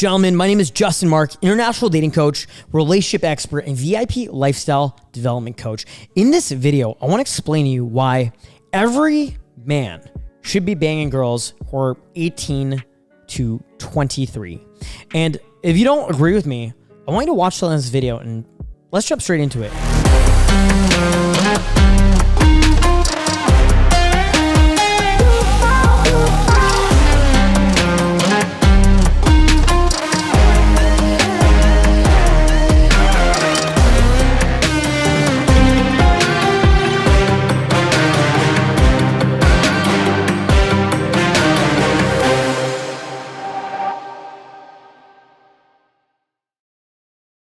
Gentlemen, my name is Justin Marc, international dating coach, relationship expert, and VIP lifestyle development coach. In this video, I want to explain to you why every man should be banging girls who are 18 to 23. And if you don't agree with me, I want you to watch this video and let's jump straight into it.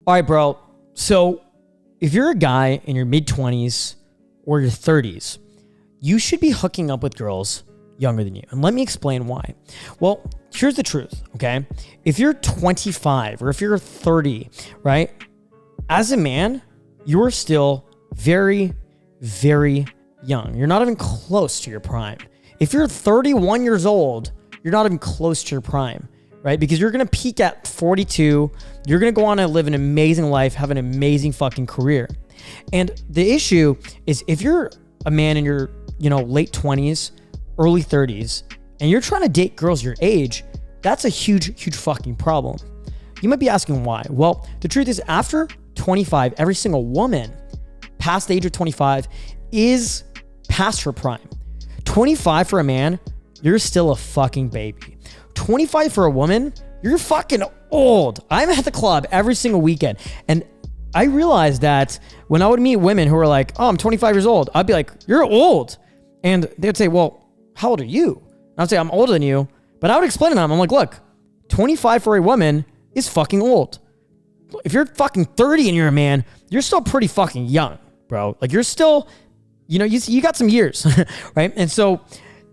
All right, bro. So if you're a guy in your mid-20s or your 30s, you should be hooking up with girls younger than you. And let me explain why. Well, here's the truth, okay? If you're 25 or if you're 30, right? As a man, you're still very, very young. You're not even close to your prime. If you're 31 years old, you're not even close to your prime. Right? Because you're going to peak at 42. You're going to go on and live an amazing life, have an amazing fucking career. And the issue is if you're a man in your, late 20s, early 30s, and you're trying to date girls your age, that's a huge, huge fucking problem. You might be asking why. Well, the truth is after 25, every single woman past the age of 25 is past her prime. 25 for a man, you're still a fucking baby. 25 for a woman, you're fucking old. I'm at the club every single weekend. And I realized that when I would meet women who were like, oh, I'm 25 years old, I'd be like, you're old. And they'd say, well, how old are you? And I'd say, I'm older than you. But I would explain to them, I'm like, look, 25 for a woman is fucking old. If you're fucking 30 and you're a man, you're still pretty fucking young, bro. Like you're still, you got some years, right? And so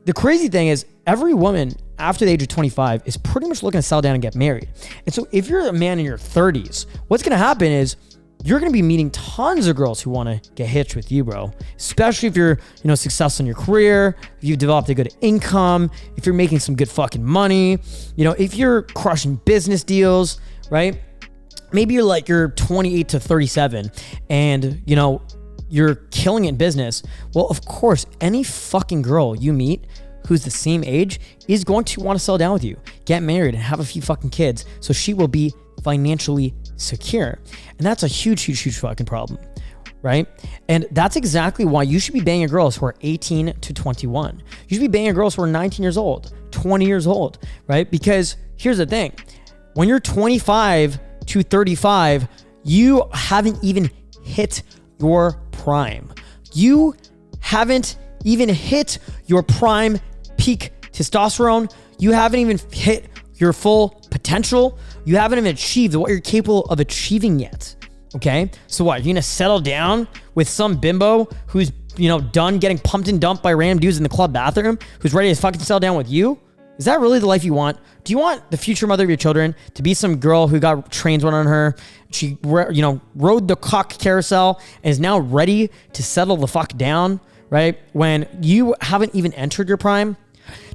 the crazy thing is every woman after the age of 25 is pretty much looking to settle down and get married. And so if you're a man in your 30s, what's going to happen is you're going to be meeting tons of girls who want to get hitched with you, bro. Especially if you're, successful in your career, if you've developed a good income, if you're making some good fucking money, if you're crushing business deals, right? Maybe you're 28 to 37 and, you're killing it in business. Well, of course, any fucking girl you meet who's the same age is going to want to settle down with you, get married, and have a few fucking kids. So she will be financially secure. And that's a huge, huge, huge fucking problem, right? And that's exactly why you should be banging girls who are 18 to 21. You should be banging girls who are 19 years old, 20 years old, right? Because here's the thing. When you're 25 to 35, you haven't even hit your prime. You haven't even hit your prime peak testosterone. You haven't even hit your full potential. You haven't even achieved what you're capable of achieving yet. Okay? So what? You're going to settle down with some bimbo who's, done getting pumped and dumped by random dudes in the club bathroom, who's ready to fucking settle down with you? Is that really the life you want? Do you want the future mother of your children to be some girl who got trains run on her? She, rode the cock carousel and is now ready to settle the fuck down, right? When you haven't even entered your prime?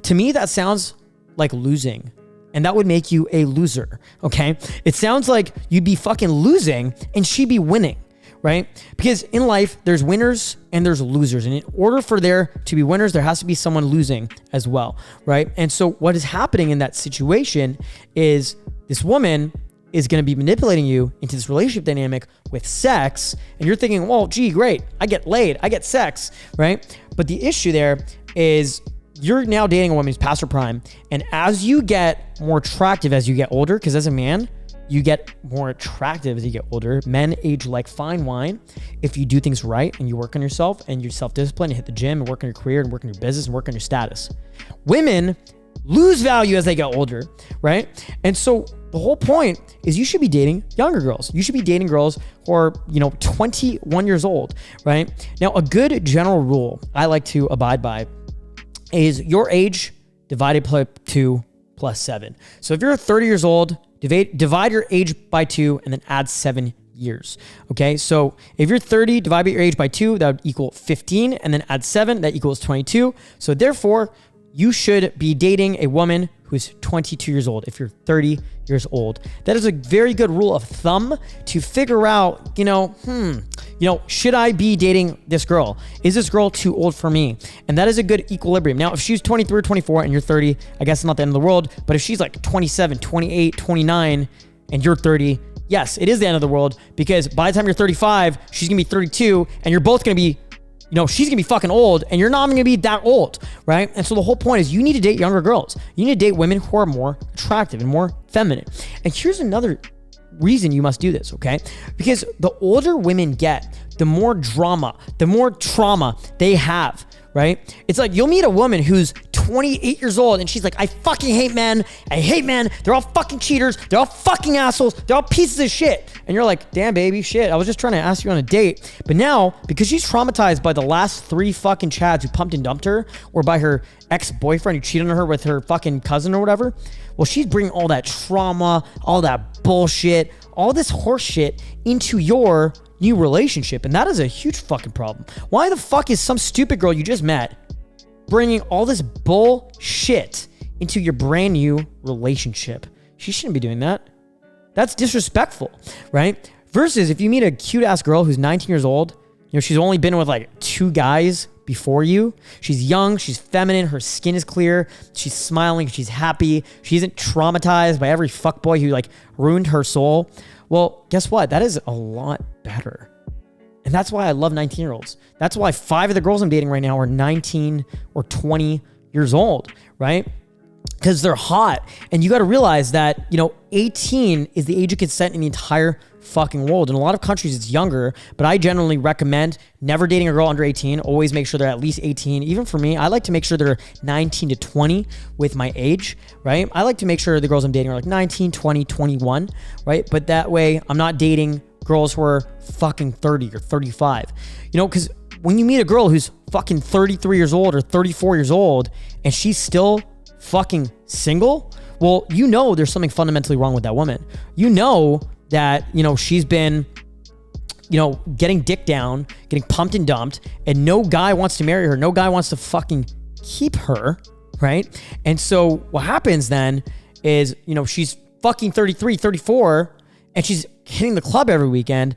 To me, that sounds like losing. And that would make you a loser, okay? It sounds like you'd be fucking losing and she'd be winning, right? Because in life, there's winners and there's losers. And in order for there to be winners, there has to be someone losing as well, right? And so what is happening in that situation is this woman is going to be manipulating you into this relationship dynamic with sex. And you're thinking, well, gee, great. I get laid. I get sex, right? But the issue there is you're now dating a woman who's past her prime. And as you get more attractive as you get older, because as a man, you get more attractive as you get older. Men age like fine wine if you do things right and you work on yourself and you're self-disciplined and hit the gym and work on your career and work on your business and work on your status. Women lose value as they get older, right? And so the whole point is you should be dating younger girls. You should be dating girls who are, 21 years old, right? Now, a good general rule I like to abide by is your age divided by 2 plus 7. So if you're 30 years old, divide your age by 2 and then add 7 years. Okay. So if you're 30, divide by your age by 2, that would equal 15, and then add 7, that equals 22. So therefore, you should be dating a woman who's 22 years old if you're 30 years old. That is a very good rule of thumb to figure out, should I be dating this girl? Is this girl too old for me? And that is a good equilibrium. Now, if she's 23 or 24 and you're 30, I guess it's not the end of the world. But if she's like 27, 28, 29, and you're 30, yes, it is the end of the world, because by the time you're 35, she's gonna be 32, and you're both gonna be, she's gonna be fucking old, and you're not gonna be that old, right? And so the whole point is you need to date younger girls. You need to date women who are more attractive and more feminine. And here's another reason you must do this, okay? Because the older women get, the more drama, the more trauma they have, right? It's like you'll meet a woman who's 28 years old and she's like, I fucking hate men. I hate men. They're all fucking cheaters. They're all fucking assholes. They're all pieces of shit. And you're like, damn, baby, shit. I was just trying to ask you on a date. But now, because she's traumatized by the last 3 fucking chads who pumped and dumped her, or by her ex-boyfriend who cheated on her with her fucking cousin or whatever, well, she's bringing all that trauma, all that bullshit, all this horse shit into your new relationship. And that is a huge fucking problem. Why the fuck is some stupid girl you just met bringing all this bullshit into your brand new relationship? She shouldn't be doing that. That's disrespectful, right? Versus if you meet a cute ass girl who's 19 years old, she's only been with like 2 guys before you. She's young, she's feminine, her skin is clear, she's smiling, she's happy, she isn't traumatized by every fuckboy who like ruined her soul. Well, guess what? That is a lot better. And that's why I love 19-year-olds. That's why 5 of the girls I'm dating right now are 19 or 20 years old, right? Because they're hot. And you got to realize that, 18 is the age of consent in the entire fucking world. In a lot of countries, it's younger, but I generally recommend never dating a girl under 18. Always make sure they're at least 18. Even for me, I like to make sure they're 19 to 20 with my age, right? I like to make sure the girls I'm dating are like 19, 20, 21, right? But that way, I'm not dating girls who are fucking 30 or 35, because when you meet a girl who's fucking 33 years old or 34 years old and she's still fucking single, well, there's something fundamentally wrong with that woman. That, she's been, getting dick down, getting pumped and dumped, and no guy wants to marry her. No guy wants to fucking keep her, right? And so what happens then is, she's fucking 33, 34, and she's hitting the club every weekend,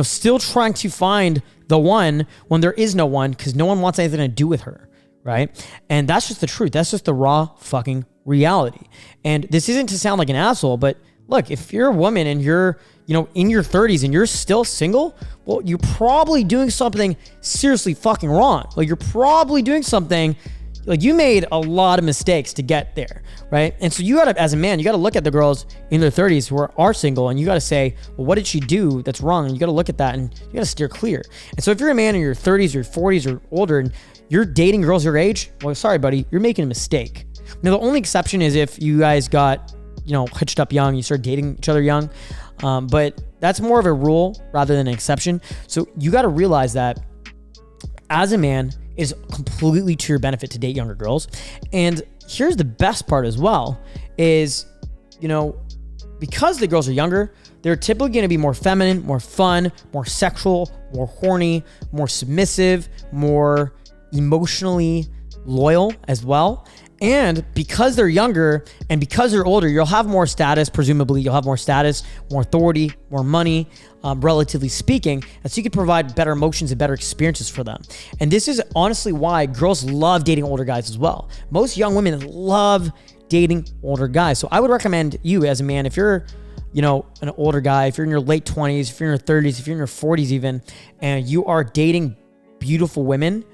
still trying to find the one when there is no one, because no one wants anything to do with her, right? And that's just the truth. That's just the raw fucking reality. And this isn't to sound like an asshole, but look, if you're a woman and you're, in your 30s and you're still single, well, you're probably doing something seriously fucking wrong. Like, you're probably doing something, like, you made a lot of mistakes to get there, right? And so you gotta, as a man, you gotta look at the girls in their 30s who are single, and you gotta say, well, what did she do that's wrong? And you gotta look at that and you gotta steer clear. And so if you're a man in your 30s or 40s or older and you're dating girls your age, well, sorry, buddy, you're making a mistake. Now, the only exception is if you guys got, hitched up young, you started dating each other young. But that's more of a rule rather than an exception. So you got to realize that as a man, it is completely to your benefit to date younger girls. And here's the best part as well is, because the girls are younger, they're typically going to be more feminine, more fun, more sexual, more horny, more submissive, more emotionally loyal as well. And because they're younger and because they're older, you'll have more status, presumably. You'll have more status, more authority, more money, relatively speaking. And so you can provide better emotions and better experiences for them. And this is honestly why girls love dating older guys as well. Most young women love dating older guys. So I would recommend you as a man, if you're, an older guy, if you're in your late 20s, if you're in your 30s, if you're in your 40s even, and you are dating beautiful women,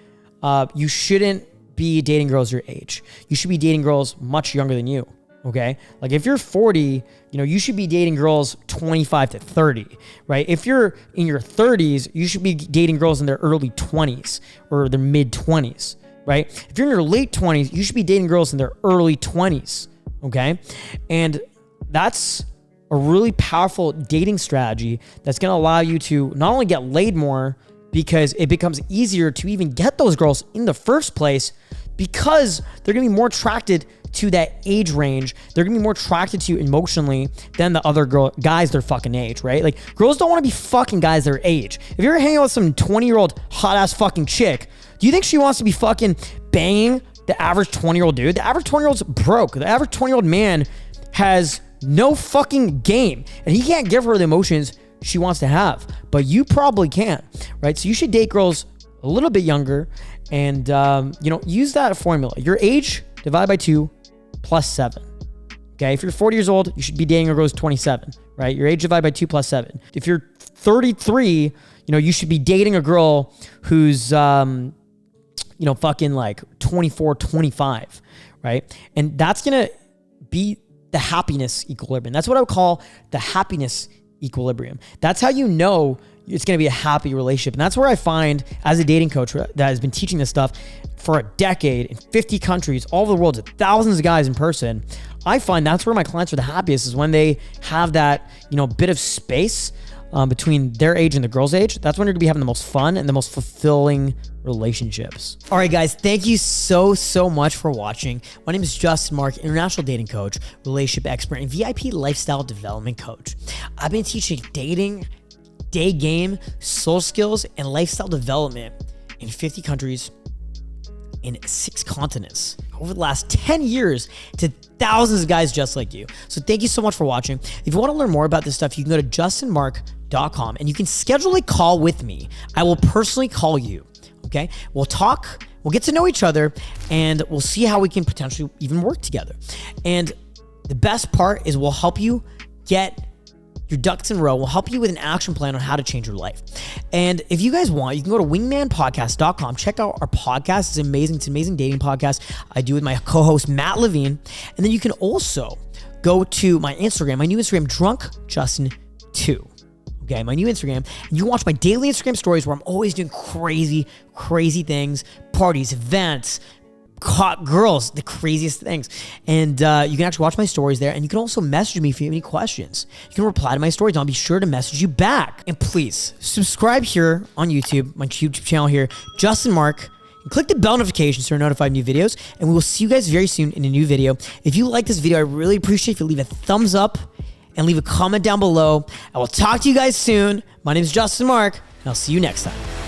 you shouldn't be dating girls your age. You should be dating girls much younger than you, okay? Like if you're 40, you should be dating girls 25 to 30, right? If you're in your 30s, you should be dating girls in their early 20s or their mid 20s, right? If you're in your late 20s, you should be dating girls in their early 20s, okay? And that's a really powerful dating strategy that's going to allow you to not only get laid more, because it becomes easier to even get those girls in the first place, because they're going to be more attracted to that age range. They're going to be more attracted to you emotionally than the other guys their fucking age, right? Like, girls don't want to be fucking guys their age. If you're hanging out with some 20-year-old hot-ass fucking chick, do you think she wants to be fucking banging the average 20-year-old dude. The average 20-year-old's broke. The average 20-year-old man has no fucking game, and he can't give her the emotions she wants to have, but you probably can, right? So you should date girls a little bit younger and, use that formula. Your age divided by 2 plus 7. Okay. If you're 40 years old, you should be dating a girl who's 27, right? Your age divided by 2 plus 7. If you're 33, you should be dating a girl who's, fucking like 24, 25, right? And that's going to be the happiness equilibrium. That's what I would call the happiness equilibrium. That's how you know it's going to be a happy relationship. And that's where I find, as a dating coach that has been teaching this stuff for a decade in 50 countries all over the world to thousands of guys in person, I find that's where my clients are the happiest, is when they have that, bit of space between their age and the girl's age. That's when you're gonna be having the most fun and the most fulfilling relationships. All right, guys, thank you so much for watching. My name is Justin Marc, international dating coach, relationship expert, and VIP lifestyle development coach. I've been teaching dating, Daygame, soul skills, and lifestyle development in 50 countries in 6 continents over the last 10 years to thousands of guys just like you. So thank you so much for watching. If you want to learn more about this stuff, you can go to justinmarc.com and you can schedule a call with me. I will personally call you. Okay. We'll talk, we'll get to know each other, and we'll see how we can potentially even work together. And the best part is we'll help you get your ducks in a row. We'll help you with an action plan on how to change your life. And if you guys want, you can go to wingmanpodcast.com. Check out our podcast. It's amazing. It's an amazing dating podcast I do with my co-host, Matt Levine. And then you can also go to my Instagram, my new Instagram, drunkjustin2. Okay, my new Instagram. And you can watch my daily Instagram stories where I'm always doing crazy things, parties, events, caught girls, the craziest things. And you can actually watch my stories there, and you can also message me if you have any questions. You can reply to my stories, and I'll be sure to message you back. And please subscribe here on YouTube, my YouTube channel here, Justin Marc, and click the bell notification so you're notified of new videos, and we will see you guys very soon in a new video. If you like this video, I really appreciate if you leave a thumbs up and leave a comment down below. I will talk to you guys soon. My name is Justin Marc, and I'll see you next time.